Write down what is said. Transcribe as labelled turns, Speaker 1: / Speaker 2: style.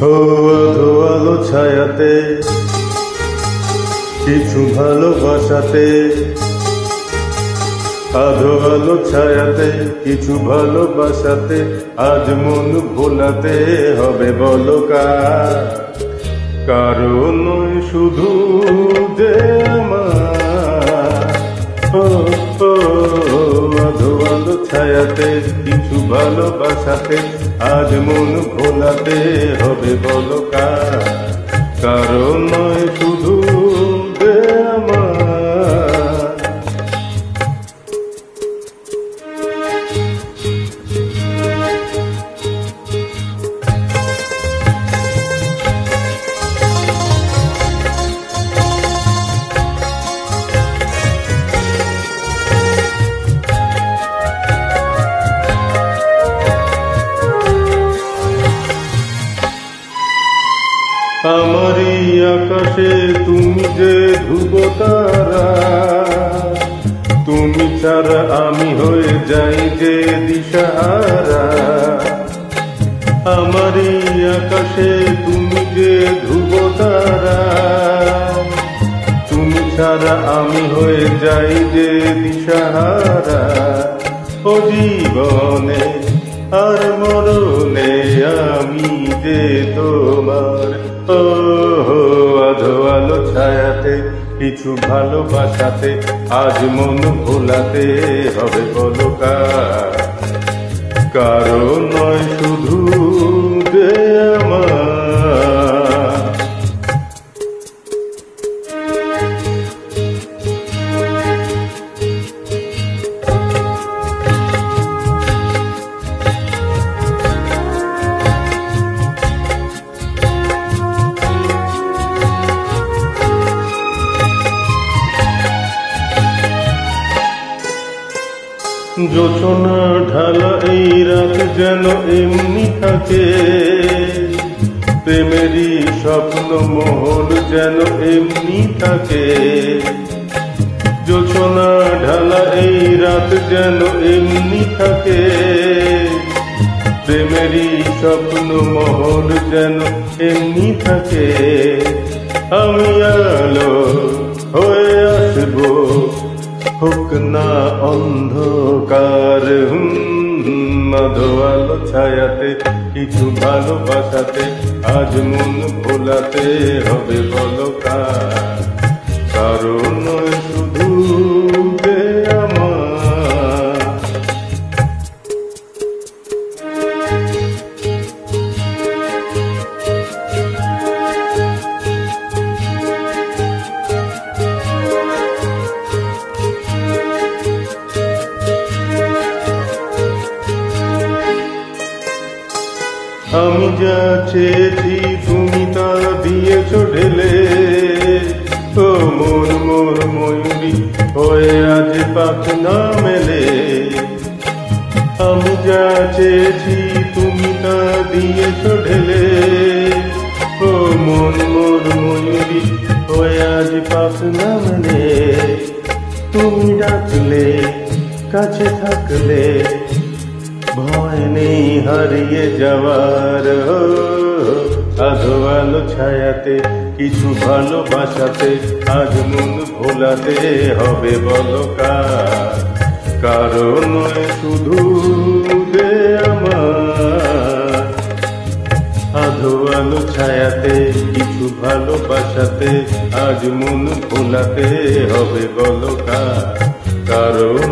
Speaker 1: আধো আলো ছায়াতে কিছু ভালোবাসাতে, আধো আলো ছায়াতে কিছু ভালোবাসাতে, আজ মন ভোলাতে হবে বলো কারণ নয় শুধু যে আমার। আধো আলো ছায়াতে কিছু ভালোবাসাতে, আজ মন ভোলাতে হবে বলো কারণ নয় শুধু যে আমার। আমারই আকাশে তুমি যে ধ্রুব তারা, তুমি ছাড়া আমি হয়ে যাই যে দিশাহারা। আমারই আকাশে তুমি যে ধ্রুব তারা, তুমি ছাড়া আমি হয়ে যাই যে দিশাহারা। ও জীবনে আর মরণে আমি যে তোমার। আধো আলো ছায়াতে কিছু ভালোবাসাতে, আজ মন ভোলাতে হবে বলো কারণ নয় শুধু যে আমার। জোছনা ঢালা এই রাত যেন এমনি থাকে, প্রেমেরই স্বপ্ন মহল যেন এমনি থাকে। জোছনা ঢালা এই রাত যেন এমনি থাকে, প্রেমেরই স্বপ্ন মহল যেন এমনি থাকে। আমি আলো হয়ে আসবো, হোক না অন্ধকার। আধো আলো ছায়াতে কিছু ভালোবাসাতে, আজ মন ভোলাতে হবে বলো কারণ নয় শুধু যে আমার। আমি যা চেয়েছি তুমি তা দিয়েছো ঢেলে, ও মোর মোর ময়ূরী হয়ে আজ পাখনা মেলে। আমি যা চেয়েছি তুমি তা দিয়েছো ঢেলে, ও মন মোর ময়ূরী হয়ে আজ পাখনা মেলে। তুমি ডাকলে কাছে থাকলে, ভয় নেই হারিয়ে যাওয়ার। আধো আলো ছায়াতে কিছু ভালোবাসাতে, আজ মন ভোলাতে হবে বলো কারণ নয় শুধু যে আমার। আধো আলো ছায়াতে কিছু ভালোবাসাতে, আজ মন ভোলাতে হবে বলো কারণ